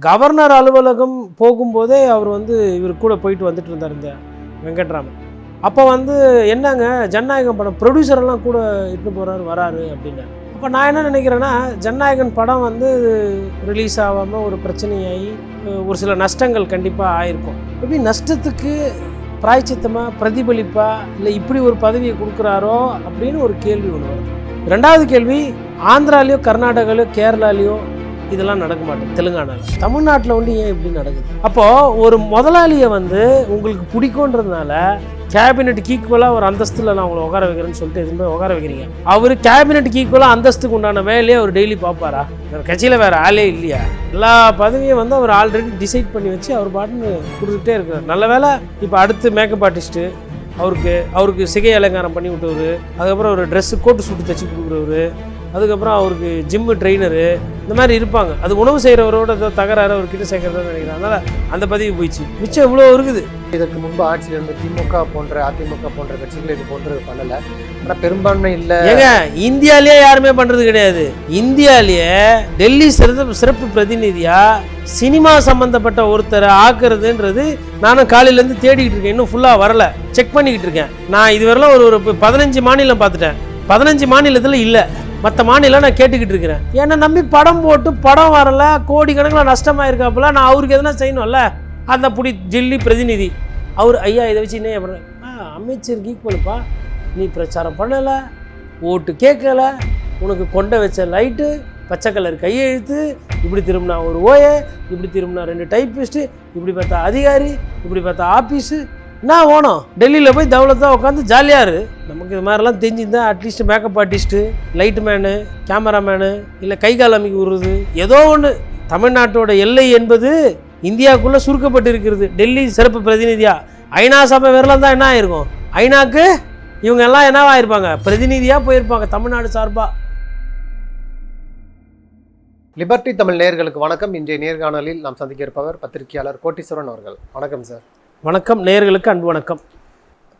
Governor அலுவலகம் போகும்போதே அவர் வந்து இவர் கூட போயிட்டு வந்துட்டு இருந்தார் இந்த வெங்கட்ராமன். அப்போ வந்து என்னங்க ஜனநாயகம் படம் ப்ரொடியூசரெல்லாம் கூட இட்டு போகிறாரு வராரு அப்படின்னாரு. அப்போ நான் என்ன நினைக்கிறேன்னா, ஜனநாயகன் படம் வந்து ரிலீஸ் ஆகாமல் ஒரு பிரச்சனையாகி ஒரு சில நஷ்டங்கள் கண்டிப்பாக ஆயிருக்கும். எப்படி நஷ்டத்துக்கு பிராய்ச்சித்தமாக பிரதிபலிப்பா இல்லை இப்படி ஒரு பதவியை கொடுக்குறாரோ அப்படின்னு ஒரு கேள்வி ஒன்று வருது. ரெண்டாவது கேள்வி, ஆந்திராலேயோ கர்நாடகாலையோ கேரளாலேயோ இதெல்லாம் நடக்க மாட்டேங்குது, தெலுங்கானாவில். தமிழ்நாட்டில் வந்து ஏன் இப்படி நடக்குது? அப்போது ஒரு முதலாளியை வந்து உங்களுக்கு பிடிக்குன்றதுனால கேபினெட்டுக்கு ஈக்குவலாக ஒரு அந்தஸ்தில் நான் உங்களை உட்கார வைக்கிறேன்னு சொல்லிட்டு எதுவுமே உட்கார வைக்கிறீங்க. அவர் கேபினெட்டுக்கு ஈக்குவலாக அந்தஸ்துக்கு உண்டான வேலையை அவர் டெய்லி பார்ப்பாரா? கட்சியில் வேறு ஆளே இல்லையா? எல்லா பதவியும் வந்து அவர் ஆல்ரெடி டிசைட் பண்ணி வச்சு அவர் பாட்டுன்னு கொடுத்துட்டே இருக்கிறார். நல்ல வேலை இப்போ அடுத்து மேக்கப் ஆர்டிஸ்ட்டு, அவருக்கு சிகை அலங்காரம் பண்ணி விட்டவர், அதுக்கப்புறம் ஒரு ட்ரெஸ்ஸு கோட்டு சூட்டு தைச்சி கொடுக்குறவர், அதுக்கப்புறம் அவருக்கு ஜிம்மு ட்ரெயினரு, இந்த மாதிரி இருப்பாங்க. அது உணவு செய்கிறவரோட தகராறு அவர்கிட்ட சேர்க்கறதா நினைக்கிறேன். அதனால் அந்த பதவி போயிடுச்சு. மிச்சம் இவ்வளோ இருக்குது. இதற்கு முன்பு ஆட்சியில் இருந்த திமுக போன்ற அதிமுக போன்ற கட்சிகள் இது போன்றது பண்ணலை. ஆனால் பெரும்பான்மை இல்லை. ஏங்க இந்தியாவிலேயே யாருமே பண்ணுறது கிடையாது. இந்தியாவிலேயே டெல்லி சிறப்பு பிரதிநிதியா சினிமா சம்மந்தப்பட்ட ஒருத்தரை ஆக்குறதுன்றது நானும் காலையிலேருந்து தேடிக்கிட்டு இருக்கேன். இன்னும் ஃபுல்லாக வரல, செக் பண்ணிக்கிட்டு இருக்கேன். நான் இதுவரையிலும் ஒரு 15 மாநிலம் பார்த்துட்டேன். 15 மாநிலத்தில் இல்லை. மற்ற மாநிலம் நான் கேட்டுக்கிட்டு இருக்கிறேன். என்னை நம்பி படம் போட்டு படம் வரல, கோடிக்கணக்கில் நஷ்டமாயிருக்காப்புல, நான் அவருக்கு எதனா செய்யணும்ல. அந்த டெல்லி பிரதிநிதி அவர் ஐயா இதை வச்சு என்ன அமைச்சருக்கு ஈக்குவலுப்பா, நீ பிரச்சாரம் பண்ணலை, ஓட்டு கேட்கல, உனக்கு கொண்டை வச்ச லைட்டு, பச்சை கலர் கையெழுத்து, இப்படி திரும்பினா ஒரு ஓயை, இப்படி திரும்பினா 2 டைப்பிஸ்ட்டு, இப்படி பார்த்தா அதிகாரி, இப்படி பார்த்தா ஆஃபீஸு, என்ன ஓணும்? டெல்லியில் போய் தௌலத்தாக உட்காந்து ஜாலியாக இரு. நமக்கு இது மாதிரிலாம் தெரிஞ்சுருந்தா at least makeup artist, light man, cameraman, இல்லை கை கால் அமைக்க விடுறது, ஏதோ ஒன்று. தமிழ்நாட்டோட எல்லை என்பது இந்தியாவுக்குள்ளே சுருக்கப்பட்டு இருக்கிறது. டெல்லி சிறப்பு பிரதிநிதியா ஐநா சபை வரலாம் தான் என்ன ஆயிருக்கும்? ஐநாக்கு இவங்க எல்லாம் என்னவா இருப்பாங்க? பிரதிநிதியாக போயிருப்பாங்க தமிழ்நாடு சார்பாக. லிபர்ட்டி தமிழ் நேயர்களுக்கு வணக்கம். இன்றைய நேர்காணலில் நாம் சந்திக்க இருப்பவர் பத்திரிகையாளர் கோட்டீஸ்வரன் அவர்கள். வணக்கம் சார். வணக்கம். நேயர்களுக்கு அன்பு வணக்கம்.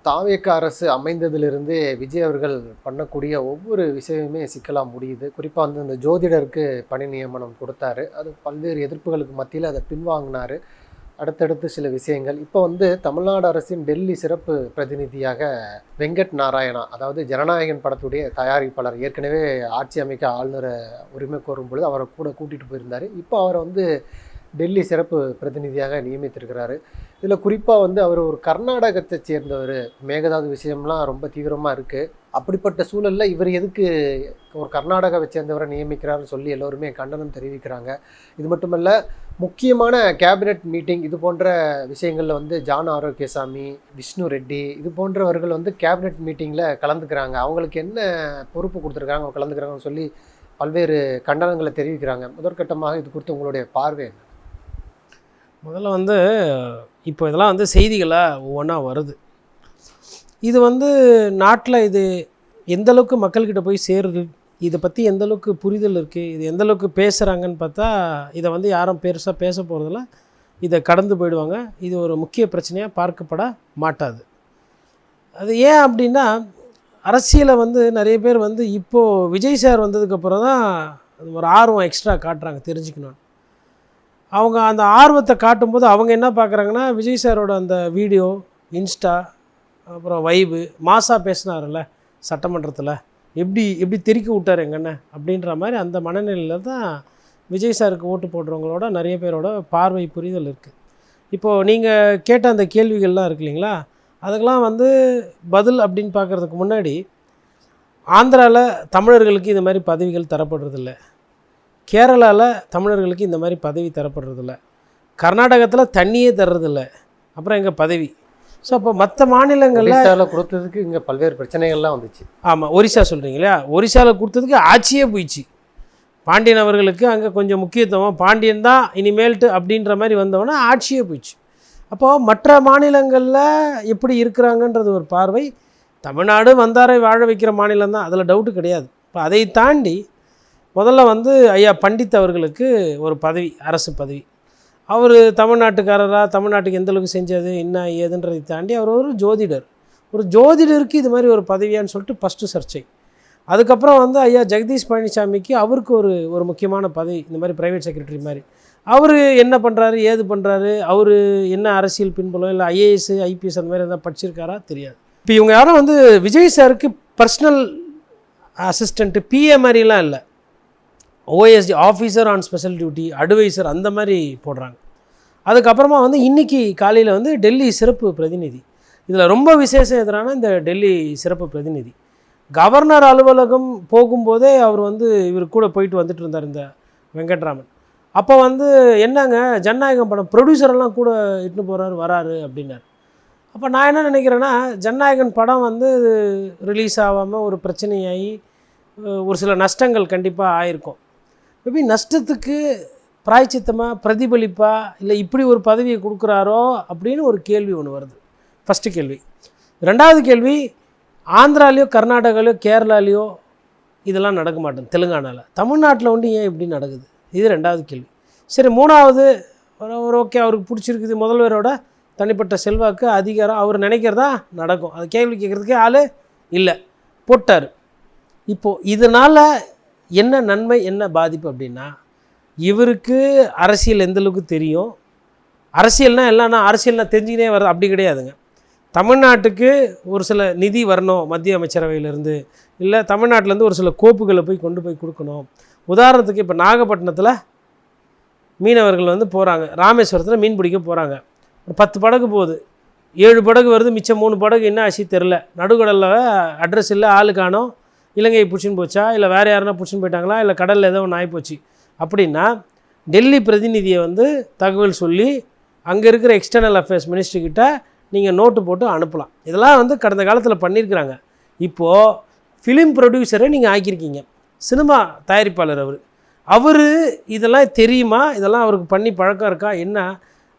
தாவேக அரசு அமைந்ததிலிருந்து விஜய் அவர்கள் பண்ணக்கூடிய ஒவ்வொரு விஷயமுமே சிக்கலாக முடியுது. குறிப்பாக வந்து இந்த ஜோதிடருக்கு பணி நியமனம் கொடுத்தாரு, அது பல்வேறு எதிர்ப்புகளுக்கு மத்தியில் அதை பின்வாங்கினார். அடுத்தடுத்து சில விஷயங்கள். இப்போ வந்து தமிழ்நாடு அரசின் டெல்லி சிறப்பு பிரதிநிதியாக வெங்கட் நாராயணா, அதாவது ஜனநாயகன் படத்துடைய தயாரிப்பாளர், ஏற்கனவே ஆட்சி அமைக்க ஆளுநரை உரிமை கோரும் பொழுது அவரை கூட கூட்டிகிட்டு போயிருந்தார். இப்போ அவரை வந்து டெல்லி சிறப்பு பிரதிநிதியாக நியமித்திருக்கிறாரு. இதில் குறிப்பாக வந்து அவர் ஒரு கர்நாடகத்தை சேர்ந்தவர். மேகதாது விஷயம்லாம் ரொம்ப தீவிரமாக இருக்குது. அப்படிப்பட்ட சூழலில் இவர் எதுக்கு ஒரு கர்நாடகாவை சேர்ந்தவரை நியமிக்கிறாருன்னு சொல்லி எல்லோருமே கண்டனம் தெரிவிக்கிறாங்க. இது மட்டுமல்ல, முக்கியமான கேபினெட் மீட்டிங் இது போன்ற விஷயங்களில் வந்து ஜான் ஆரோக்கியசாமி, விஷ்ணு ரெட்டி இது போன்றவர்கள் வந்து கேபினெட் மீட்டிங்கில் கலந்துக்கிறாங்க. அவங்களுக்கு என்ன பொறுப்பு கொடுத்துருக்காங்க, அவங்க கலந்துக்கிறாங்கன்னு சொல்லி பல்வேறு கண்டனங்களை தெரிவிக்கிறாங்க. முதற்கட்டமாக இது குறித்து உங்களுடைய பார்வை? முதல்ல வந்து இப்போ இதெல்லாம் வந்து செய்திகளாக ஒவ்வொன்றா வருது. இது வந்து நாட்டில் இது எந்தளவுக்கு மக்கள்கிட்ட போய் சேருது, இதை பற்றி எந்தளவுக்கு புரிதல் இருக்குது, இது எந்தளவுக்கு பேசுகிறாங்கன்னு பார்த்தா இதை வந்து யாரும் பெருசாக பேச போகிறதில்ல, இதை கடந்து போயிடுவாங்க. இது ஒரு முக்கிய பிரச்சனையாக பார்க்கப்பட மாட்டாது. அது ஏன் அப்படின்னா, அரசியலை வந்து நிறைய பேர் வந்து இப்போது விஜய் சார் வந்ததுக்கப்புறம் தான் ஒரு ஆர்வம் எக்ஸ்ட்ரா காட்டுறாங்க, தெரிஞ்சுக்கணும். அவங்க அந்த ஆர்வத்தை காட்டும்போது அவங்க என்ன பார்க்குறாங்கன்னா, விஜய் சாரோட அந்த வீடியோ, இன்ஸ்டா, அப்புறம் வைபு, மாசாக பேசினார்ல சட்டமன்றத்தில், எப்படி தெறிக்க விட்டார் எங்கண்ணே அப்படின்ற மாதிரி அந்த மனநிலையில் தான் விஜய் சாருக்கு ஓட்டு போடுறவங்களோட நிறைய பேரோட பார்வை புரிதல் இருக்குது. இப்போது நீங்கள் கேட்ட அந்த கேள்விகள்லாம் இருக்கு இல்லைங்களா, அதுக்கெல்லாம் வந்து பதில் அப்படின்னு பார்க்குறதுக்கு முன்னாடி, ஆந்திராவில் தமிழர்களுக்கு இந்த மாதிரி பதவிகள் தரப்படுறதில்ல, கேரளாவில் தமிழர்களுக்கு இந்த மாதிரி பதவி தரப்படுறதில்ல, கர்நாடகத்தில் தண்ணியே தர்றதில்லை, அப்புறம் எங்கள் பதவி. ஸோ அப்போ மற்ற மாநிலங்களில் கொடுத்ததுக்கு இங்கே பல்வேறு பிரச்சனைகள்லாம் வந்துச்சு. ஆமாம், ஒரிசா சொல்கிறீங்களா, ஒரிசாவில் கொடுத்ததுக்கு ஆட்சியே போயிடுச்சு. பாண்டியன் அவர்களுக்கு அங்கே கொஞ்சம் முக்கியத்துவம், பாண்டியன் தான் இனிமேல்ட்டு அப்படின்ற மாதிரி வந்தவொன்னே ஆட்சியே போயிடுச்சு. அப்போது மற்ற மாநிலங்களில் எப்படி இருக்கிறாங்கன்றது ஒரு பார்வை. தமிழ்நாடு வந்தாரை வாழ வைக்கிற மாநிலம் தான், அதில் டவுட்டு கிடையாது. இப்போ அதை தாண்டி முதல்ல வந்து ஐயா பண்டித் அவர்களுக்கு ஒரு பதவி, அரசு பதவி. அவர் தமிழ்நாட்டுக்காரராக, தமிழ்நாட்டுக்கு எந்தளவுக்கு செஞ்சது என்ன ஏதுன்றதை தாண்டி அவர் ஒரு ஜோதிடர். ஒரு ஜோதிடருக்கு இது மாதிரி ஒரு பதவியான்னு சொல்லிட்டு ஃபஸ்ட்டு சர்ச்சை. அதுக்கப்புறம் வந்து ஐயா ஜெகதீஷ் பழனிசாமிக்கு அவருக்கு ஒரு முக்கியமான பதவி, இந்த மாதிரி ப்ரைவேட் செக்ரட்டரி மாதிரி. அவர் என்ன பண்ணுறாரு ஏது பண்ணுறாரு, அவர் என்ன அரசியல் பின்புலம், இல்லை ஐஏஎஸ் ஐபிஎஸ் அந்த மாதிரி எதாவது படிச்சிருக்காரா தெரியாது. இப்போ இவங்க யாரும் வந்து விஜய் சாருக்கு பர்சனல் அசிஸ்டண்ட்டு பிஏ மாதிரிலாம் இல்லை, OSD officer on special duty advisor அந்த மாதிரி போடுறாங்க. அதுக்கப்புறமா வந்து இன்றைக்கி காலையில் வந்து டெல்லி சிறப்பு பிரதிநிதி, இதில் ரொம்ப விசேஷம் எதிரான இந்த டெல்லி சிறப்பு பிரதிநிதி கவர்னர் அலுவலகம் போகும்போதே அவர் வந்து இவர் கூட போயிட்டு வந்துட்டு இருந்தார் இந்த வெங்கட்ராமன். அப்போ வந்து என்னங்க ஜனநாயகம் படம் ப்ரொடியூசரெல்லாம் கூட இட்டுன்னு போகிறாரு வராரு அப்படின்னாரு. அப்போ நான் என்ன நினைக்கிறேன்னா, ஜனநாயகன் படம் வந்து ரிலீஸ் ஆகாமல் ஒரு பிரச்சனையாகி ஒரு சில நஷ்டங்கள் கண்டிப்பாக ஆயிருக்கும். மேபி நஷ்டத்துக்கு பிராய்ச்சித்தமாக பிரதிபலிப்பா இல்லை இப்படி ஒரு பதவியை கொடுக்குறாரோ அப்படின்னு ஒரு கேள்வி ஒன்று வருது. ஃபஸ்ட்டு கேள்வி. ரெண்டாவது கேள்வி, ஆந்திராலேயோ கர்நாடகாலேயோ கேரளாலேயோ இதெல்லாம் நடக்க மாட்டேன், தெலுங்கானாவில், தமிழ்நாட்டில் வந்து ஏன் இப்படி நடக்குது, இது ரெண்டாவது கேள்வி. சரி, மூணாவது ஒரு ஓகே, அவருக்கு பிடிச்சிருக்குது, முதல்வரோட தனிப்பட்ட செல்வாக்கு அதிகாரம், அவர் நினைக்கிறதா நடக்கும், அது கேள்வி கேட்குறதுக்கே ஆள் இல்லை, போட்டார். இப்போது இதனால் என்ன நன்மை என்ன பாதிப்பு அப்படின்னா, இவருக்கு அரசியல் எந்தளவுக்கு தெரியும், அரசியல்னால் இல்லைன்னா அரசியல்னால் தெரிஞ்சுக்கினே வர்றது அப்படி கிடையாதுங்க. தமிழ்நாட்டுக்கு ஒரு சில நிதி வரணும் மத்திய அமைச்சரவையிலேருந்து, இல்லை தமிழ்நாட்டிலேருந்து ஒரு சில கோப்புகளை கொண்டு போய் கொடுக்கணும். உதாரணத்துக்கு இப்போ நாகப்பட்டினத்தில் மீனவர்கள் வந்து போகிறாங்க, ராமேஸ்வரத்தில் மீன் பிடிக்க போகிறாங்க, ஒரு 10 படகு போகுது, 7 படகு வருது, மிச்சம் 3 படகு என்ன ஆச்சு தெரில, நடுக்கடலில் அட்ரஸ் இல்லை, ஆளு காணோம், இலங்கையை பிடிச்சின்னு போச்சா இல்லை வேறு யாருன்னா பிடிச்சின்னு போயிட்டாங்களா இல்லை கடலில் ஏதோ ஒன்று ஆகிப்போச்சு அப்படின்னா டெல்லி பிரதிநிதியை வந்து தகவல் சொல்லி அங்கே இருக்கிற எக்ஸ்டர்னல் அஃபேர்ஸ் மினிஸ்ட்ரிக்கிட்ட நீங்கள் நோட்டு போட்டு அனுப்பலாம். இதெல்லாம் வந்து கடந்த காலத்தில் பண்ணியிருக்கிறாங்க. இப்போது ஃபிலிம் ப்ரொடியூசரை நீங்கள் ஆக்கியிருக்கீங்க, சினிமா தயாரிப்பாளர் அவர் இதெல்லாம் தெரியுமா, இதெல்லாம் அவருக்கு பண்ணி பழக்கம் இருக்கா என்ன?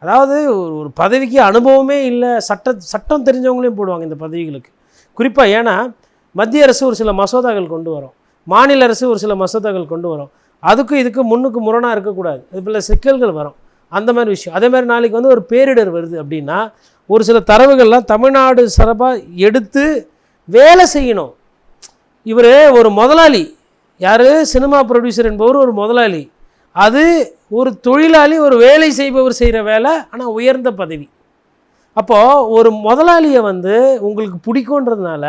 அதாவது ஒரு பதவிக்கு அனுபவமே இல்லை, சட்டம் தெரிஞ்சவங்களையும் போடுவாங்க இந்த பதவிகளுக்கு குறிப்பாக. ஏன்னா மத்திய அரசு ஒரு சில மசோதாக்கள் கொண்டு வரும், மாநில அரசு ஒரு சில மசோதாக்கள் கொண்டு வரும், அதுக்கும் இதுக்கு முன்னுக்கு முரணாக இருக்கக்கூடாது, இது போல் சிக்கல்கள் வரும், அந்த மாதிரி விஷயம். அதே மாதிரி நாளைக்கு வந்து ஒரு பேரிடர் வருது அப்படின்னா ஒரு சில தரவுகள்லாம் தமிழ்நாடு சார்பாக எடுத்து வேலை செய்யணும். இவர் ஒரு முதலாளி, யார், சினிமா ப்ரொடியூசர் என்பவர் ஒரு முதலாளி, அது ஒரு தொழிலாளி, ஒரு வேலை செய்பவர் செய்கிற வேலை, ஆனால் உயர்ந்த பதவி. அப்போது ஒரு முதலாளியை வந்து உங்களுக்கு பிடிக்குன்றதுனால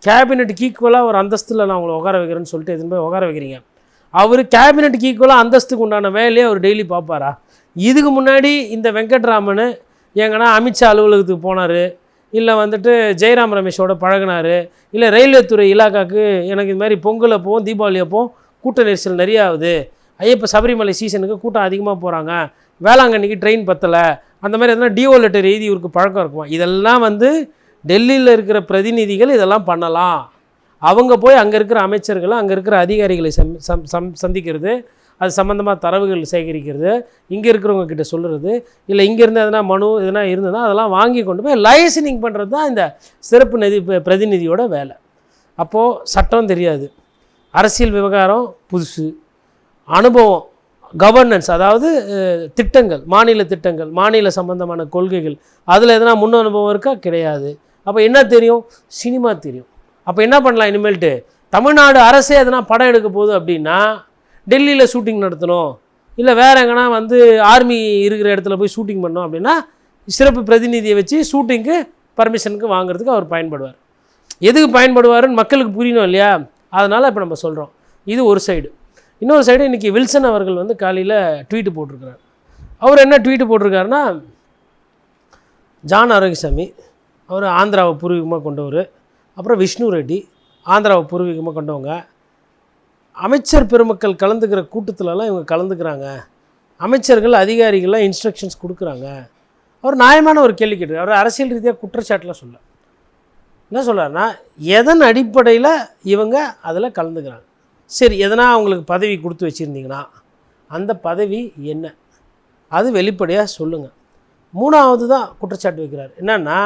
கேபினெட்டுக்கு ஈக்குவலாக ஒரு அந்தஸ்தில் நான் உங்களை உட்கார வைக்கிறேன்னு சொல்லிட்டு எதுவும் போய் உட்கார வைக்கிறீங்க. அவர் கேபினெட்டுக்கு ஈக்குவலாக அந்தஸ்துக்கு உண்டான வேலையை அவர் டெய்லி பார்ப்பாரா? இதுக்கு முன்னாடி இந்த வெங்கட்ராமன் எங்கன்னா அமித்ஷா அலுவலகத்துக்கு போனார், இல்லை வந்துட்டு ஜெயராம் ரமேஷோட பழகினார், இல்லை ரயில்வே துறை இலாக்காவுக்கு எனக்கு இது மாதிரி பொங்கல் அப்போவும் தீபாவளி அப்போவும் கூட்ட நெரிசல் நிறையா ஆகுது, ஐயப்ப சபரிமலை சீசனுக்கு கூட்டம் அதிகமாக போகிறாங்க, வேளாங்கண்ணிக்கு ட்ரெயின் பத்தலை, அந்த மாதிரி எதனா டிஓ லெட்டர் எழுதி இவருக்கு பழக்கம் இருக்குமா? இதெல்லாம் வந்து டெல்லியில் இருக்கிற பிரதிநிதிகள் இதெல்லாம் பண்ணலாம். அவங்க போய் அங்கே இருக்கிற அமைச்சர்களை அங்கே இருக்கிற அதிகாரிகளை சந்திக்கிறது, அது சம்மந்தமாக தரவுகள் சேகரிக்கிறது, இங்கே இருக்கிறவங்க கிட்ட சொல்கிறது, இல்லை இங்கேருந்து எதனா மனு எதனா இருந்ததுன்னா அதெல்லாம் வாங்கி கொண்டு போய் லைசனிங் பண்ணுறது தான் இந்த சிறப்பு பிரதிநிதியோட வேலை. அப்போது சட்டம் தெரியாது, அரசியல் விவகாரம் புதுசு, அனுபவம், கவர்னன்ஸ், அதாவது திட்டங்கள், மாநில திட்டங்கள், மாநில சம்பந்தமான கொள்கைகள், அதில் எதனா முன் அனுபவம் இருக்கா? கிடையாது. அப்போ என்ன தெரியும்? சினிமா தெரியும். அப்போ என்ன பண்ணலாம் இனிமேல்ட்டு, தமிழ்நாடு அரசே எதனா படம் எடுக்க போகுது அப்படின்னா டெல்லியில் ஷூட்டிங் நடத்தணும், இல்லை வேறு எங்கன்னா வந்து ஆர்மி இருக்கிற இடத்துல போய் ஷூட்டிங் பண்ணோம் அப்படின்னா சிறப்பு பிரதிநிதியை வச்சு ஷூட்டிங்க்கு பர்மிஷனுக்கு வாங்குறதுக்கு அவர் பயன்படுவார். எதுக்கு பயன்படுவாருன்னு மக்களுக்கு புரியணும் இல்லையா? அதனால் இப்போ நம்ம சொல்கிறோம். இது ஒரு சைடு. இன்னொரு சைடு இன்றைக்கி வில்சன் அவர்கள் வந்து காலையில் ட்வீட்டு போட்டிருக்கிறார். அவர் என்ன ட்வீட்டு போட்டிருக்காருன்னா, ஜான் ஆரோக்கியசாமி அவர் ஆந்திராவை பூர்வீகமாக கொண்டவர், அப்புறம் விஷ்ணு ரெட்டி ஆந்திராவை பூர்வீகமாக கொண்டவங்க, அமைச்சர் பெருமக்கள் கலந்துக்கிற கூட்டத்திலலாம் இவங்க கலந்துக்கிறாங்க, அமைச்சர்கள் அதிகாரிகள்லாம் இன்ஸ்ட்ரக்ஷன்ஸ் கொடுக்குறாங்க. அவர் நியாயமான ஒரு கேள்வி கேட்டிருக்காரு. அவர் அரசியல் ரீதியாக குற்றச்சாட்டுலாம் சொல்ல, என்ன சொல்கிறாருன்னா, எதன் அடிப்படையில் இவங்க அதில் கலந்துக்கிறாங்க, சரி எதனா அவங்களுக்கு பதவி கொடுத்து வச்சுருந்தீங்கன்னா அந்த பதவி என்ன, அது வெளிப்படையாக சொல்லுங்கள். மூணாவது தான் குற்றச்சாட்டு வைக்கிறார், என்னென்னா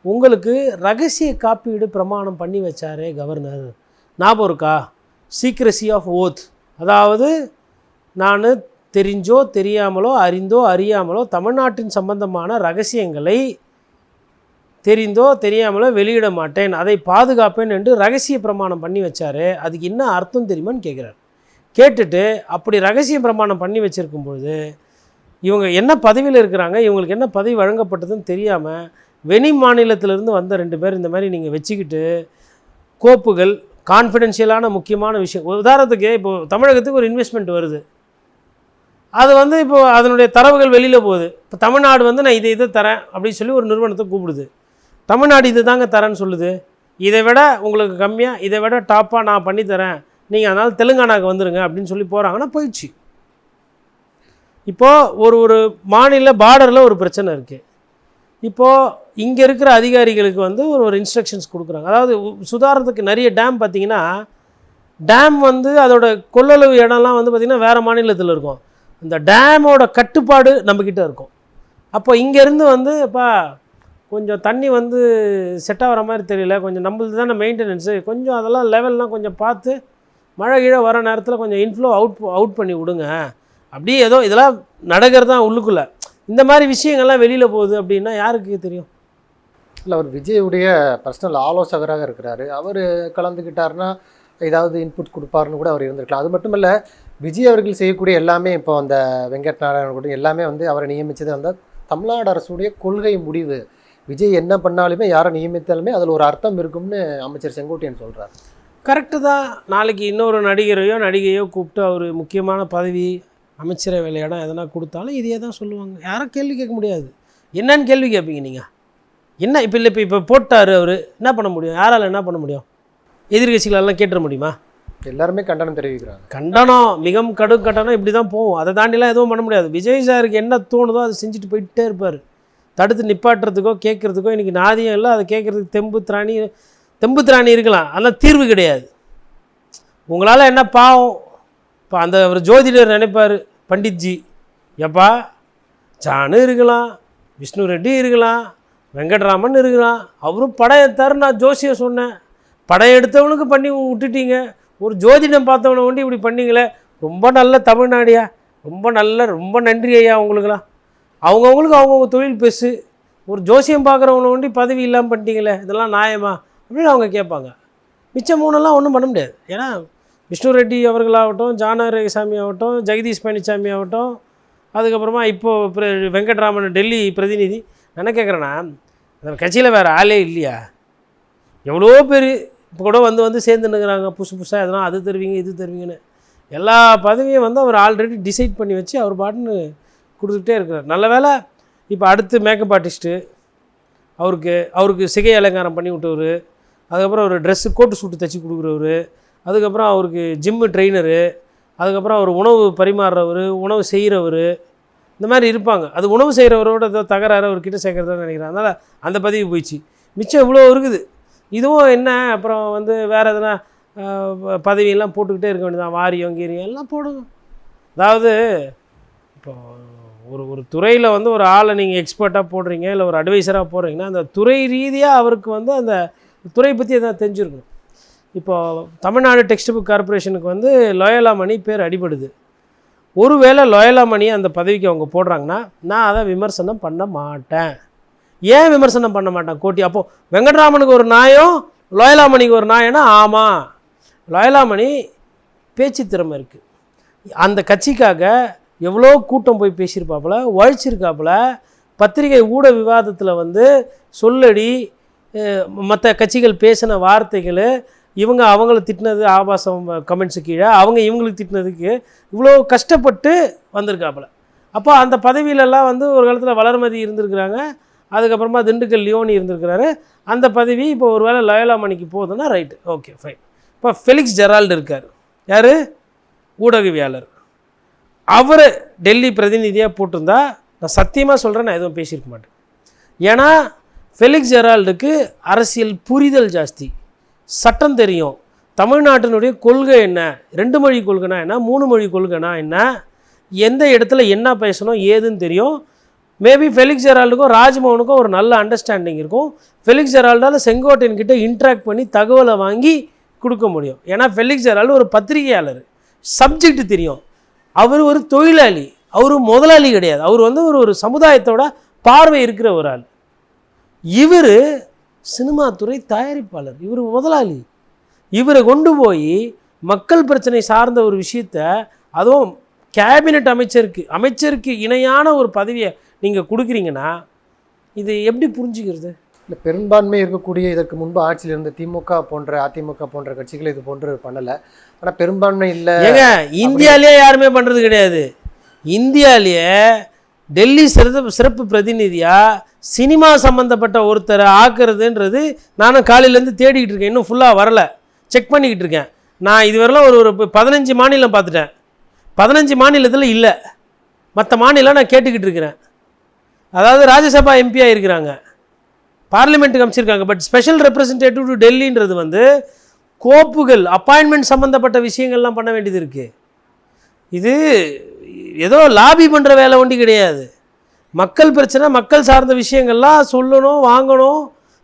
உங்களுக்கு ரகசிய காப்பீடு பிரமாணம் பண்ணி வச்சாரே கவர்னர், ஞாபகம் இருக்கா? சீக்ரசி ஆஃப் ஓத், அதாவது நான் தெரிஞ்சோ தெரியாமலோ அறிந்தோ அறியாமலோ தமிழ்நாட்டின் சம்பந்தமான ரகசியங்களை தெரிந்தோ தெரியாமலோ வெளியிட மாட்டேன், அதை பாதுகாப்பேன் என்று ரகசிய பிரமாணம் பண்ணி வச்சார், அதுக்கு என்ன அர்த்தம் தெரியுமான்னு கேட்குறாரு. கேட்டுட்டு அப்படி ரகசிய பிரமாணம் பண்ணி வச்சுருக்கும்பொழுது இவங்க என்ன பதவியில் இருக்கிறாங்க, இவங்களுக்கு என்ன பதவி வழங்கப்பட்டதுன்னு தெரியாமல் வெளி மாநிலத்திலேருந்து வந்த 2 பேர் இந்த மாதிரி நீங்கள் வச்சுக்கிட்டு கோப்புகள் கான்ஃபிடென்ஷியலான முக்கியமான விஷயம், உதாரணத்துக்கு இப்போது தமிழகத்துக்கு ஒரு இன்வெஸ்ட்மெண்ட் வருது, அது வந்து இப்போது அதனுடைய தரவுகள் வெளியில் போகுது. இப்போ தமிழ்நாடு வந்து நான் இதை தரேன் அப்படின்னு சொல்லி ஒரு நிறுவனத்தை கூப்பிடுது. தமிழ்நாடு இது தாங்க தரேன்னு சொல்லுது, இதை விட உங்களுக்கு கம்மியாக இதை விட டாப்பாக நான் பண்ணித்தரேன், நீங்கள் அதனால் தெலுங்கானாவுக்கு வந்துடுங்க அப்படின்னு சொல்லி போகிறாங்கன்னா போயிடுச்சு. இப்போது ஒரு மாநில பார்டரில் ஒரு பிரச்சனை இருக்குது. இப்போது இங்கே இருக்கிற அதிகாரிகளுக்கு வந்து ஒரு இன்ஸ்ட்ரக்ஷன்ஸ் கொடுக்குறாங்க. அதாவது சுதாரணத்துக்கு நிறைய டேம் பார்த்திங்கன்னா, டேம் வந்து அதோட கொள்ளளவு இடம்லாம் வந்து பார்த்திங்கன்னா வேறு மாநிலத்தில் இருக்கும். இந்த டேமோட கட்டுப்பாடு நம்மக்கிட்ட இருக்கும். அப்போ இங்கேருந்து வந்து இப்போ கொஞ்சம் தண்ணி வந்து செட் ஆகிற மாதிரி தெரியல, கொஞ்சம் நம்மளுது தானே மெயின்டெனன்ஸு, கொஞ்சம் அதெல்லாம் லெவல்லாம் கொஞ்சம் பார்த்து மழை கீழே வர நேரத்தில் கொஞ்சம் இன்ஃப்ளோ அவுட் பண்ணி விடுங்க, அப்படியே ஏதோ இதெல்லாம் நடக்கிறது தான் உள்ளுக்குள்ளே. இந்த மாதிரி விஷயங்கள்லாம் வெளியில் போகுது அப்படின்னா யாருக்கு தெரியும்? இல்லை, அவர் விஜயுடைய பர்சனல் ஆலோசகராக இருக்கிறாரு, அவர் கலந்துக்கிட்டாருன்னா ஏதாவது இன்புட் கொடுப்பாருன்னு கூட அவர் இருந்திருக்கலாம். அது மட்டும் இல்லை, விஜய் அவர்கள் செய்யக்கூடிய எல்லாமே இப்போ அந்த வெங்கட் நாராயணன் கூட எல்லாமே வந்து அவரை நியமித்தது அந்த தமிழ்நாடு அரசுடைய கொள்கை முடிவு. விஜய் என்ன பண்ணாலுமே யாரை நியமித்தாலுமே அதில் ஒரு அர்த்தம் இருக்கும்னு அமைச்சர் செங்கோட்டையன் சொல்கிறார். கரெக்டு தான். நாளைக்கு இன்னொரு நடிகையோ கூப்பிட்டு அவர் முக்கியமான பதவி அமைச்சரவை இடம் எதனா கொடுத்தாலும் இதையே தான் சொல்லுவாங்க. யாரும் கேள்வி கேட்க முடியாது. என்னன்னு கேள்வி கேட்பீங்க நீங்கள்? என்ன இப்போ போட்டார் அவர், என்ன பண்ண முடியும்? யாரால் என்ன பண்ண முடியும்? எதிர்கட்சிகளெல்லாம் கேட்டுற முடியுமா? எல்லாருமே கண்டனம் தெரிவிக்கிறாங்க. கண்டனம், மிகவும் கடும் கண்டனம் இப்படி தான் போகும். அதை தாண்டிலாம் எதுவும் பண்ண முடியாது. விஜய் சாருக்கு என்ன தோணுதோ அதை செஞ்சுட்டு போயிட்டே இருப்பார். தடுத்து நிப்பாட்டுறதுக்கோ கேட்குறதுக்கோ இன்றைக்கி நாதியம் இல்லை. அதை கேட்குறதுக்கு தெம்பு திராணி இருக்கலாம், அதெல்லாம் தீர்வு கிடையாது. உங்களால் என்ன பாவம்? இப்போ அந்த ஒரு ஜோதிடர் நினைப்பார், பண்டித்ஜி, எப்பா ஜானு இருக்கலாம், விஷ்ணு ரெட்டி இருக்கலாம், வெங்கட்ராமன் இருக்கலாம், அவரும் படம் எடுத்தார், நான் ஜோசியம் சொன்னேன், படம் எடுத்தவனுக்கு பண்ணி விட்டுட்டீங்க, ஒரு ஜோதிடம் பார்த்தவனை ஒண்டி இப்படி பண்ணீங்களே, ரொம்ப நல்ல தமிழ்நாடியா, ரொம்ப நன்றி ஐயா உங்களுக்குலாம், அவங்கவுங்களுக்கு அவங்கவுங்க தொழில் பெருசு, ஒரு ஜோசியம் பார்க்குறவனை ஒண்டி பதவி இல்லாமல் பண்ணிட்டீங்களே, இதெல்லாம் நியாயமா அப்படின்னு அவங்க கேட்பாங்க. மிச்சம் 3 ஒன்றும் பண்ண முடியாது. ஏன்னா விஷ்ணு ரெட்டி அவர்களாகட்டும், ஜானகிசாமி ஆகட்டும், ஜெகதீஷ் பழனிசாமி ஆகட்டும், அதுக்கப்புறமா இப்போது வெங்கட்ராமன் டெல்லி பிரதிநிதி, என்ன கேட்குறேன்னா, அந்த கட்சியில் வேறு ஆளே இல்லையா? எவ்வளோ பேர் இப்போ கூட வந்து சேர்ந்துன்னுக்குறாங்க, புதுசாக எதனா அது தருவீங்க இது தருவீங்கன்னு. எல்லா பதவியும் வந்து அவர் ஆல்ரெடி டிசைட் பண்ணி வச்சு அவர் பாட்டுன்னு கொடுத்துக்கிட்டே இருக்கிறார். நல்ல வேலை இப்போ அடுத்து மேக்கப் ஆர்டிஸ்ட்டு, அவருக்கு சிகை அலங்காரம் பண்ணி விட்டவர், அதுக்கப்புறம் ஒரு ட்ரெஸ்ஸு கோட்டு சூட்டு தைச்சி கொடுக்குறவர், அதுக்கப்புறம் அவருக்கு ஜிம்மு ட்ரெயினரு, அதுக்கப்புறம் அவர் உணவு பரிமாறுறவர், உணவு செய்கிறவர், இந்த மாதிரி இருப்பாங்க. அது உணவு செய்கிறவரோட ஏதோ தகராறு அவர்கிட்ட சேர்க்குறதுன்னு நினைக்கிறேன். அதனால் அந்த பதவி போயிடுச்சு. மிச்சம் இவ்வளோ இருக்குது. இதுவும் என்ன, அப்புறம் வந்து வேறு எதனா பதவியெல்லாம் போட்டுக்கிட்டே இருக்க வேண்டியதான். வாரியம் கீரியம் எல்லாம் போடுங்க. அதாவது இப்போ ஒரு துறையில் வந்து ஒரு ஆளை நீங்கள் எக்ஸ்பர்ட்டாக போடுறீங்க, இல்லை ஒரு அட்வைசராக போடுறீங்கன்னா அந்த துறை ரீதியாக அவருக்கு வந்து அந்த துறை பற்றி எதாவது தெரிஞ்சுருக்கணும். இப்போது தமிழ்நாடு டெக்ஸ்ட் புக் கார்பரேஷனுக்கு வந்து லோயலா மணி பேர் அடிபடுது. ஒருவேளை லோயலா மணி அந்த பதவிக்கு அவங்க போடுறாங்கன்னா நான் அதை விமர்சனம் பண்ண மாட்டேன். ஏன் விமர்சனம் பண்ண மாட்டேன் கோட்டி? அப்போது வெங்கட்ராமனுக்கு ஒரு நியாயம், லோயலா மணிக்கு ஒரு நியாயம்னா ஆமாம், லோயலா மணி பேச்சு திறமை இருக்குது, அந்த கட்சிக்காக எவ்வளோ கூட்டம் போய் பேசியிருப்பாப்புல, உழைச்சிருக்காப்புல, பத்திரிகை ஊட விவாதத்தில் வந்து சொல்லடி மற்ற கட்சிகள் பேசின வார்த்தைகள், இவங்க அவங்கள திட்டினது ஆபாசம் கமெண்ட்ஸு கீழே, அவங்க இவங்களுக்கு திட்டினதுக்கு இவ்வளோ கஷ்டப்பட்டு வந்திருக்காப்புல. அப்போ அந்த பதவியிலெல்லாம் வந்து ஒரு காலத்தில் வளர்மதி இருந்திருக்கிறாங்க, அதுக்கப்புறமா திண்டுக்கல் லியோனி இருந்திருக்கிறாரு. அந்த பதவி இப்போ ஒரு வேளை லயோலா மணிக்கு போகுதுன்னா ரைட்டு, ஓகே ஃபைன். இப்போ ஃபெலிக்ஸ் ஜெரால்டு இருக்கார், யார்? ஊடகவியாளர். அவர் டெல்லி பிரதிநிதியாக போட்டிருந்தா நான் சத்தியமாக சொல்கிறேன், நான் எதுவும் பேசியிருக்க மாட்டேன். ஏன்னா ஃபெலிக்ஸ் ஜெரால்டுக்கு அரசியல் புரிதல் ஜாஸ்தி, சட்டம் தெரியும், தமிழ்நாட்டினுடைய கொள்கை என்ன, 2 மொழி கொள்கைனா என்ன, 3 மொழி கொள்கைனா என்ன, எந்த இடத்துல என்ன பேசணும் ஏதுன்னு தெரியும். மேபி ஃபெலிக்ஸ் ஜெரால்டுக்கும் ராஜ்மோகனுக்கும் ஒரு நல்ல அண்டர்ஸ்டாண்டிங் இருக்கும். ஃபெலிக்ஸ் ஜெரால்டால் செங்கோட்டையன் கிட்ட இன்ட்ராக்ட் பண்ணி தகவலை வாங்கி கொடுக்க முடியும். ஏன்னா ஃபெலிக்ஸ் ஜெரால்டு ஒரு பத்திரிகையாளர், சப்ஜெக்ட் தெரியும். அவர் ஒரு தொழிலாளி, அவர் முதலாளி கிடையாது. அவர் வந்து ஒரு சமுதாயத்தோட பார்வை இருக்கிற ஒரு ஆள். இவர் சினிமா துறை தயாரிப்பாளர், இவர் முதலாளி. இவரை கொண்டு போய் மக்கள் பிரச்சனை சார்ந்த ஒரு விஷயத்த, அதுவும் கேபினெட் அமைச்சருக்கு இணையான ஒரு பதவியை நீங்கள் கொடுக்குறீங்கன்னா இது எப்படி புரிஞ்சுக்கிறது? இல்லை, பெரும்பான்மை இருக்கக்கூடிய இதற்கு முன்பு ஆட்சியில் இருந்த திமுக போன்ற அதிமுக போன்ற கட்சிகள் இது போன்று பண்ணலை. ஆனால் பெரும்பான்மை இல்லை. ஏங்க இந்தியாவிலேயே யாருமே பண்ணுறது கிடையாது. இந்தியாவிலேயே டெல்லி சிறப்பு பிரதிநிதியாக சினிமா சம்மந்தப்பட்ட ஒருத்தரை ஆக்குறதுன்றது நானும் காலையிலேருந்து தேடிக்கிட்டு இருக்கேன். இன்னும் ஃபுல்லாக வரலை, செக் பண்ணிக்கிட்டு இருக்கேன். நான் இதுவரையிலும் ஒரு 15 மாநிலம் பார்த்துட்டேன். 15 மாநிலத்தில் இல்லை. மற்ற மாநிலம் நான் கேட்டுக்கிட்டு இருக்கிறேன். அதாவது ராஜ்யசபா எம்பியாக இருக்கிறாங்க, பார்லிமெண்ட்டுக்கு அமைச்சிருக்காங்க. பட் ஸ்பெஷல் ரெப்ரசன்டேட்டிவ் டு டெல்லின்றது வந்து கோப்புகள் அப்பாயின்மெண்ட் சம்மந்தப்பட்ட விஷயங்கள்லாம் பண்ண வேண்டியது இருக்குது. இது ஏதோ லாபி பண்ணுற வேலை ஒண்டி கிடையாது. மக்கள் பிரச்சனை, மக்கள் சார்ந்த விஷயங்கள்லாம் சொல்லணும், வாங்கணும்,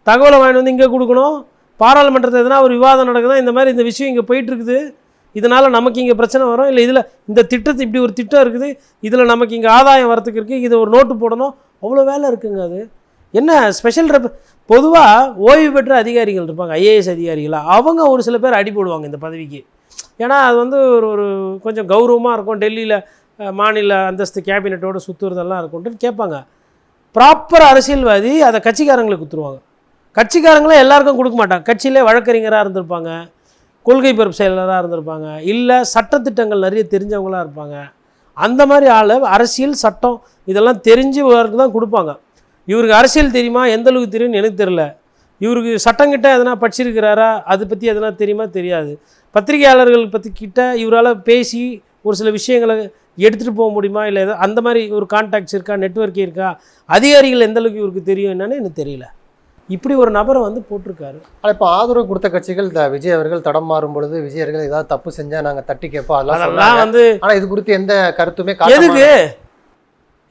தகவலை வாங்கி வந்து இங்கே கொடுக்கணும். பாராளுமன்றத்தில் எதனா ஒரு விவாதம் நடக்குதா, இந்த மாதிரி இந்த விஷயம் இங்கே போயிட்டுருக்குது, இதனால் நமக்கு இங்கே பிரச்சனை வரும், இல்லை இதில் இந்த திட்டத்தை இப்படி ஒரு திட்டம் இருக்குது, இதில் நமக்கு இங்கே ஆதாயம் வரத்துக்கு இருக்குது, இதை ஒரு நோட்டு போடணும், அவ்வளோ வேலை இருக்குங்க. அது என்ன ஸ்பெஷல் பொதுவாக ஓய்வு பெற்ற அதிகாரிகள் இருப்பாங்க, ஐஏஎஸ் அதிகாரிகளாக, அவங்க ஒரு சில பேர் அடி போடுவாங்க இந்த பதவிக்கு. ஏன்னா அது வந்து ஒரு கொஞ்சம் கௌரவமாக இருக்கும், டெல்லியில் மாநில அந்தஸ்து கேபினெட்டோடு சுற்றுறதெல்லாம் இருக்கும்ட்டு கேட்பாங்க. ப்ராப்பர் அரசியல்வாதி அதை கட்சிக்காரங்களுக்கு கொடுத்துருவாங்க. கட்சிக்காரங்களே எல்லாருக்கும் கொடுக்க மாட்டாங்க. கட்சியிலே வழக்கறிஞராக இருந்திருப்பாங்க, கொள்கை பரப்பு செயலராக இருந்திருப்பாங்க, இல்லை சட்டத்திட்டங்கள் நிறைய தெரிஞ்சவங்களாக இருப்பாங்க. அந்த மாதிரி ஆள் அரசியல் சட்டம் இதெல்லாம் தெரிஞ்சவருக்கு தான் கொடுப்பாங்க. இவருக்கு அரசியல் தெரியுமா, எந்த அளவுக்கு தெரியும்னு எனக்கு தெரியல. இவருக்கு சட்டங்கிட்ட எதனா படிச்சிருக்கிறாரா, அதை பற்றி எதனா தெரியுமா தெரியாது. பத்திரிகையாளர்கள் பற்றி கிட்ட இவரால் பேசி ஒரு சில விஷயங்களை எடுத்துகிட்டு போக முடியுமா, இல்லை எதோ அந்த மாதிரி ஒரு கான்டாக்ட்ஸ் இருக்கா, நெட்வொர்க் இருக்கா, அதிகாரிகள் எந்த அளவுக்கு இவருக்கு தெரியும் என்னன்னு எனக்கு தெரியல. இப்படி ஒரு நபரை வந்து போட்டிருக்காரு. ஆனால் இப்போ ஆதரவு கொடுத்த கட்சிகள் விஜய் அவர்கள் தடம் மாறும் பொழுது விஜய் அவர்கள் ஏதாவது தப்பு செஞ்சால் நாங்கள் தட்டி கேட்போம் அதெல்லாம் வந்து. ஆனால் இது குறித்து எந்த கருத்துமே எதுக்கு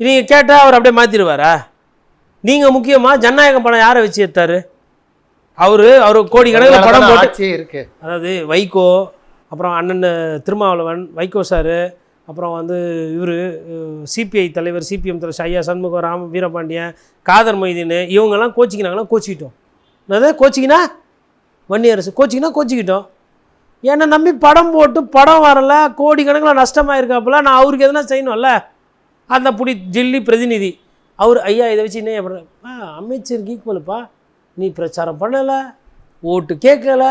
நீங்கள் கேட்டால் அவர் அப்படியே மாற்றிடுவாரா? நீங்கள் முக்கியமாக ஜனநாயகம் படம் யாரை வச்சு எடுத்தார்? அவர் கோடி கணக்கில் படம் போட்டு இருக்கு. அதாவது வைகோ, அப்புறம் அண்ணன் திருமாவளவன், வைகோ சார், அப்புறம் வந்து இவர் சிபிஐ தலைவர், சிபிஎம் தலைவர் ஐயா சண்முகம், ராம வீரபாண்டியன், காதர் மொய்தீன், இவங்கெல்லாம் கோச்சிக்கினாங்களா? கோச்சிக்கிட்டோம். அதாவது கோச்சிக்கினா வன்னியரசு கோச்சிக்கிட்டோம். என்னை நம்பி படம் போட்டு படம் வரலை, கோடி கணக்கில் நஷ்டமாயிருக்காப்புல, நான் அவருக்கு எதனா செய்யணும்ல. அந்த புடி டெல்லி பிரதிநிதி அவர் ஐயா இதை வச்சு என்ன அமைச்சருக்கு ஈக்குவலுப்பா, நீ பிரச்சாரம் பண்ணலை, ஓட்டு கேட்கலை,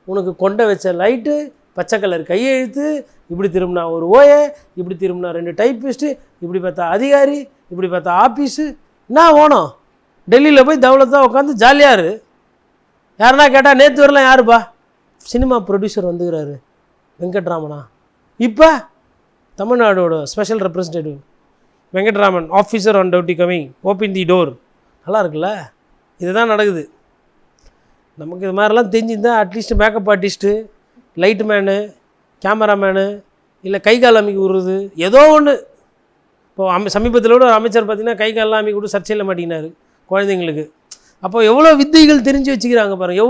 உனக்கு கொண்டை வச்ச லைட்டு, பச்சை கலர் கையெழுத்து, இப்படி திரும்பினா ஒரு ஓஏ, இப்படி திரும்பினா 2 டைப்பிஸ்ட்டு, இப்படி பார்த்தா அதிகாரி, இப்படி பார்த்தா ஆஃபீஸு, என்ன ஓணும்? டெல்லியில் போய் தௌலத்தாக உட்காந்து ஜாலியாரு. யாருன்னா கேட்டால் நேற்று வரலாம் யாருப்பா? சினிமா ப்ரொடியூசர் வந்துக்கிறாரு வெங்கட்ராமனா. இப்போ தமிழ்நாடோட special representative Venkatraman, officer on duty coming, open the door. நல்லா இருக்குல்ல? இதுதான் நடக்குது. நமக்கு இது மாதிரிலாம் தெரிஞ்சுருந்தால் at least makeup artist, light man, cameraman, இல்லை கை கால் அமைக்க விடுறது ஏதோ ஒன்று. இப்போது சமீபத்தில் கூட ஒரு அமைச்சர் பார்த்திங்கன்னா கை காலெலாம் அமைக்க விட்டு சர்ச்சையில் மாட்டினார் குழந்தைங்களுக்கு. அப்போ எவ்வளோ வித்தைகள் தெரிஞ்சு வச்சுக்கிறாங்க பாருங்கள்,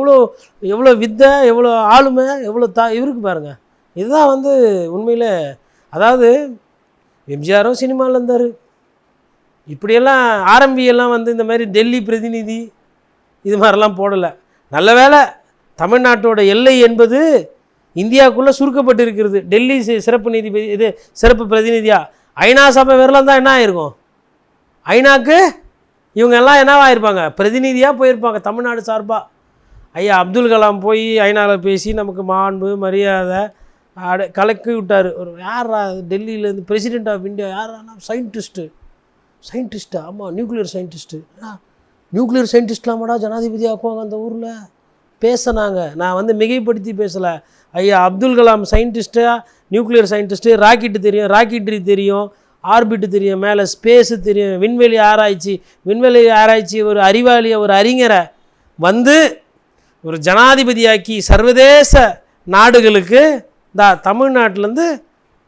எவ்வளோ வித்தை, எவ்வளோ ஆளுமை, எவ்வளோ இவருக்கு பாருங்கள். இதுதான் வந்து உண்மையில். அதாவது எம்ஜிஆரும் சினிமாவில் இருந்தார், இப்படியெல்லாம் ஆரம்பியெல்லாம் வந்து இந்த மாதிரி டெல்லி பிரதிநிதி இது மாதிரிலாம் போடலை. நல்ல வேலை தமிழ்நாட்டோட எல்லை என்பது இந்தியாவுக்குள்ளே சுருக்கப்பட்டு இருக்கிறது. டெல்லி சிறப்பு நீதிபதி இது சிறப்பு பிரதிநிதியாக ஐநா சபை வரலாம் தான் என்ன ஆயிருக்கும்? ஐநாக்கு இவங்க எல்லாம் என்னவாயிருப்பாங்க? பிரதிநிதியாக போயிருப்பாங்க தமிழ்நாடு சார்பாக. ஐயா அப்துல் கலாம் போய் ஐநாவில் பேசி நமக்கு மாண்பு மரியாதை கலக்கி விட்டார். ஒரு யாரா டெல்லியிலேருந்து பிரசிடென்ட் ஆஃப் இந்தியா யாரானா சயின்டிஸ்ட்டா? ஆமாம், நியூக்ளியர் சயின்டிஸ்ட்லாமாடா ஜனாதிபதி ஆக்குவாங்க அந்த ஊரில் பேசினாங்க. நான் வந்து மிகைப்படுத்தி பேசலை. ஐயா அப்துல் கலாம் சயின்டிஸ்ட்டாக, நியூக்ளியர் சயின்டிஸ்ட்டு, ராக்கெட்டு தெரியும், ராக்கெட்ரி தெரியும், ஆர்பிட்டு தெரியும், மேலே ஸ்பேஸு தெரியும், விண்வெளி ஆராய்ச்சி ஒரு அறிவாளியை, ஒரு அறிஞரை வந்து ஒரு ஜனாதிபதியாக்கி சர்வதேச நாடுகளுக்கு தமிழ்நாட்டிலேருந்து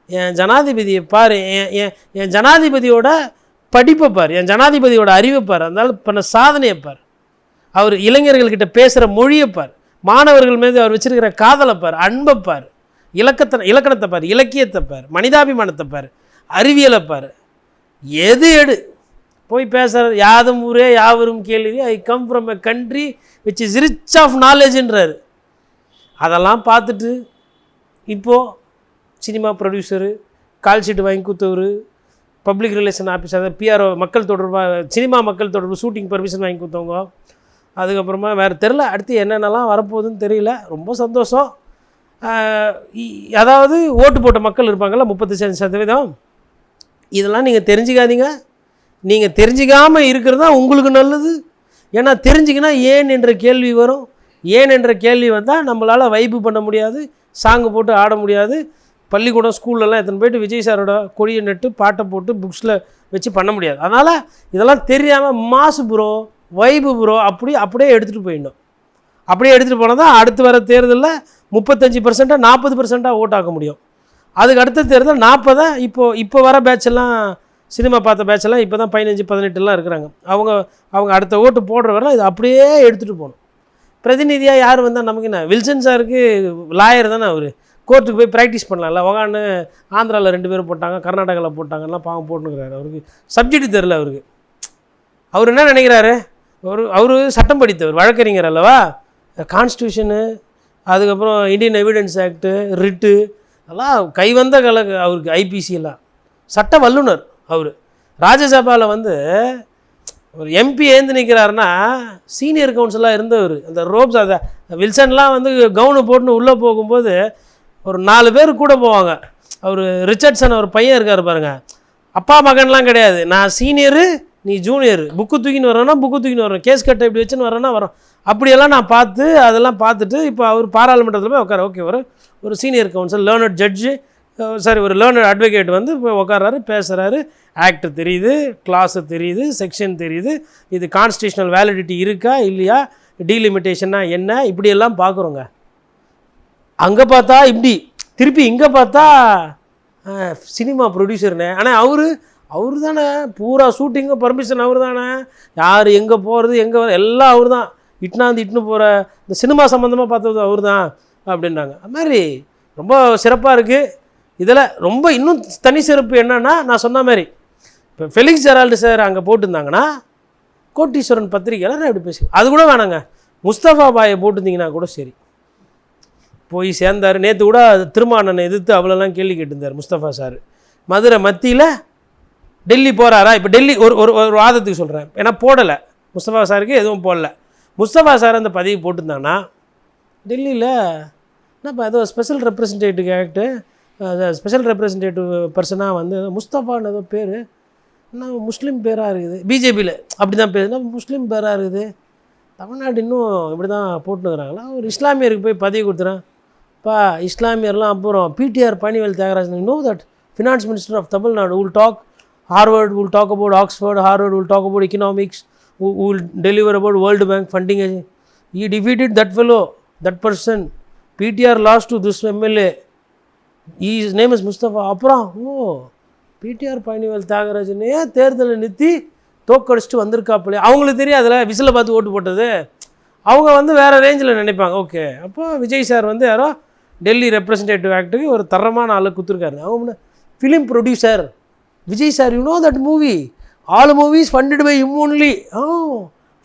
என் ஜனாதிபதியை பார், என் ஜனாதிபதியோட படிப்பை பார், என் ஜனாதிபதியோட அறிவை பார், அதனால பண்ண சாதனையை பார், அவர் இளைஞர்கள்கிட்ட பேசுகிற மொழியை பார், மாணவர்கள் மீது அவர் வச்சுருக்கிற காதலை பார், அன்பை பார், இலக்கணத்தை பார், இலக்கியத்தை பார், மனிதாபிமானத்தை பார், அறிவியலை பார், எடு போய் பேசுகிற யாதும் ஊரே யாவரும் கேள்வி, I come from a country which is rich of நாலேஜ்ன்றார். அதெல்லாம் பார்த்துட்டு இப்போது சினிமா ப்ரொடியூசரு, கால் ஷீட் வாங்கி கொடுத்தவர், பப்ளிக் ரிலேஷன் ஆஃபீஸர், அதாவது பிஆர்ஓ, மக்கள் தொடர்பாக, சினிமா மக்கள் தொடர்பு ஷூட்டிங் பர்மிஷன் வாங்கி கொடுத்தவங்க. அதுக்கப்புறமா வேறு தெரில, அடுத்து என்னென்னலாம் வரப்போகுதுன்னு தெரியல. ரொம்ப சந்தோஷம். அதாவது ஓட்டு போட்ட மக்கள் இருப்பாங்கள்ல 35%, இதெல்லாம் நீங்கள் தெரிஞ்சுக்காதீங்க. நீங்கள் தெரிஞ்சிக்காமல் இருக்கிறது தான் உங்களுக்கு நல்லது. ஏன்னா தெரிஞ்சிக்கினா ஏன் என்ற கேள்வி வரும். ஏன் என்ற கேள்வி வந்தால் நம்மளால் வைப்பு பண்ண முடியாது, சாங்கு போட்டு ஆட முடியாது. பள்ளிக்கூடம் ஸ்கூல்லலாம் எத்தனை போய்ட்டு விஜய் சாரோட கொடியை நட்டு பாட்டை போட்டு புக்ஸில் வச்சு பண்ண முடியாது. அதனால் இதெல்லாம் தெரியாமல் மாசு ப்ரோ, வைப்பு ப்ரோ அப்படியே எடுத்துகிட்டு போயிடணும். அப்படியே எடுத்துகிட்டு போனால் தான் அடுத்து வர தேர்தலில் 35% 40% ஓட்டாக்க முடியும். அதுக்கு அடுத்த தேர்தல் 40. இப்போ வர பேட்செல்லாம், சினிமா பார்த்த பேட்செல்லாம் இப்போ தான் 15-18 இருக்கிறாங்க. அவங்க அடுத்த ஓட்டு போடுற வரலாம் இது அப்படியே எடுத்துகிட்டு போகணும். பிரதிநிதியாக யார் வந்தால் நமக்கு என்ன? வில்சன் சாருக்கு லாயர் தானே அவர், கோர்ட்டுக்கு போய் ப்ராக்டிஸ் பண்ணலாம்ல. உகான்னு ஆந்திராவில் 2 பேரும் போட்டாங்க, கர்நாடகாவில் போட்டாங்கன்னா பாவம் போட்டுனுக்கிறாரு. அவருக்கு சப்ஜெக்ட் தெரில. அவருக்கு அவர் என்ன நினைக்கிறாரு? அவர் சட்டம் படித்தவர், வழக்கறிஞர் அல்லவா. கான்ஸ்டியூஷனு, அதுக்கப்புறம் இந்தியன் எவிடன்ஸ் ஆக்டு, ரிட்டு, அதெல்லாம் கைவந்த அவருக்கு. ஐபிசி எல்லாம் சட்ட வல்லுனர் அவர். ராஜ்யசபாவில் வந்து ஒரு எம்பி ஏந்து நிற்கிறாருன்னா சீனியர் கவுன்சிலாக இருந்தவர். அந்த ரோப்ஸ், அதை வில்சன்லாம் வந்து கவுனு போட்டுன்னு உள்ளே போகும்போது ஒரு 4 பேர் கூட போவாங்க. அவர் ரிச்சர்ட்சன் ஒரு பையன் இருக்கார் பாருங்கள், அப்பா மகன்லாம் கிடையாது. நான் சீனியரு, நீ ஜூனியர், புக்கு தூக்கின்னு வரேன்னா புக்கு தூக்கின்னு வரேன், கேஸ் கட்டை இப்படி வச்சுன்னு வரேன்னா வரோம். அப்படியெல்லாம் நான் அதெல்லாம் பார்த்துட்டு இப்போ அவர் பாராளுமன்றத்தில் போய் உட்கார. ஓகே, ஒரு சீனியர் கவுன்சில், லேர்னட் ஜட்ஜு, ஒரு லேர்னட் அட்வொகேட் வந்து போய் உட்காராரு, பேசுகிறாரு. ஆக்ட் தெரியுது, கிளாஸு தெரியுது, செக்ஷன் தெரியுது, இது கான்ஸ்டியூஷனல் வேலிடிட்டி இருக்கா இல்லையா, டீலிமிட்டேஷன்னா என்ன, இப்படியெல்லாம் பார்க்குறோங்க. அங்கே பார்த்தா இப்படி, திருப்பி இங்கே பார்த்தா சினிமா ப்ரொடியூசர்னே. ஆனால் அவர் தானே பூரா ஷூட்டிங்கு பர்மிஷன் அவர் தானே. யார் எங்கே போகிறது எங்கே வர எல்லாம் அவர் தான். இட்டுன்னு போகிற இந்த சினிமா சம்மந்தமாக பார்த்தது அவர் தான் அப்படின்றாங்க. அது மாதிரி ரொம்ப சிறப்பாக இருக்குது. இதில் ரொம்ப இன்னும் தனி சிறப்பு என்னன்னா, நான் சொன்ன மாதிரி இப்போ ஃபெலிக்ஸ் ஜெரால்டு சார் அங்கே போட்டிருந்தாங்கன்னா கோட்டீஸ்வரன் பத்திரிக்கையில் நான் எப்படி பேசுவேன். அது கூட வேணாங்க, முஸ்தபா பாயை போட்டிருந்தீங்கன்னா கூட சரி. போய் சேர்ந்தார். நேற்று கூட திருமானனை எதிர்த்து அவ்வளோலாம் கேள்வி கேட்டிருந்தார் முஸ்தபா சார். மதுரை மத்தியில் டெல்லி போகிறாரா? இப்போ டெல்லி ஒரு வாதத்துக்கு சொல்கிறேன், ஏன்னா போடலை முஸ்தபா சாருக்கு, எதுவும் போடலை. முஸ்தபா சார் அந்த பதவி போட்டிருந்தாங்கன்னா டெல்லியில் என்னப்பா ஏதோ special representative act, special representative பர்சனாக வந்து முஸ்தபான்னு ஏதோ பேர், என்ன முஸ்லீம் பேராக இருக்குது. பிஜேபியில் அப்படி தான் பேர், என்ன முஸ்லீம் பேராக இருக்குது. தமிழ்நாடு இன்னும் இப்படி தான் போட்டுனுக்குறாங்களா? ஒரு இஸ்லாமியருக்கு போய் பதவி கொடுத்துறேன் பா. இஸ்லாமியர்லாம் அப்புறம் PTR Palanivel Thiagarajan, no that finance minister of Tamil Nadu will talk, Harvard will talk about Oxford, Harvard will talk about economics, who will deliver about World Bank funding. He defeated that fellow, that person. PTR lost to this MLA. His name is Mustafa. அப்புறம் PTR Palanivel தியாகராஜனே தேர்தலில் நிறுத்தி தோக்கடிச்சிட்டு வந்திருக்காப்புல. அவங்களுக்கு தெரியாதுல விசிலை பார்த்து ஓட்டு போட்டது. அவங்க வந்து வேறு ரேஞ்சில் நினைப்பாங்க. ஓகே, அப்போ விஜய் சார் வந்து யாரோ டெல்லி ரெப்ரசன்டேட்டிவ் ஆக்டுக்கு ஒரு தரமான ஆளு கொடுத்துருக்காரு. அவங்க film producer Vijay sir, you know that movie, all movies funded by him only,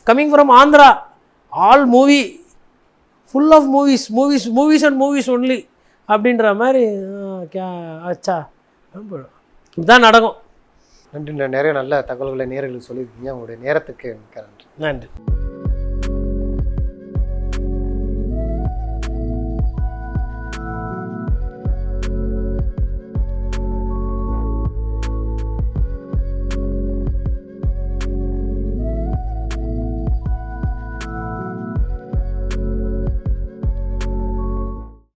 coming from Andhra, all movie full of movies and movies only அப்படின்ற மாதிரி. அச்சா, இதுதான் நடக்கும். நன்றி. நிறைய நல்ல தகவல்களை நேயர்களுக்கு சொல்லியிருக்கீங்க. உங்களுடைய நேரத்துக்கு நன்றி. நன்றி.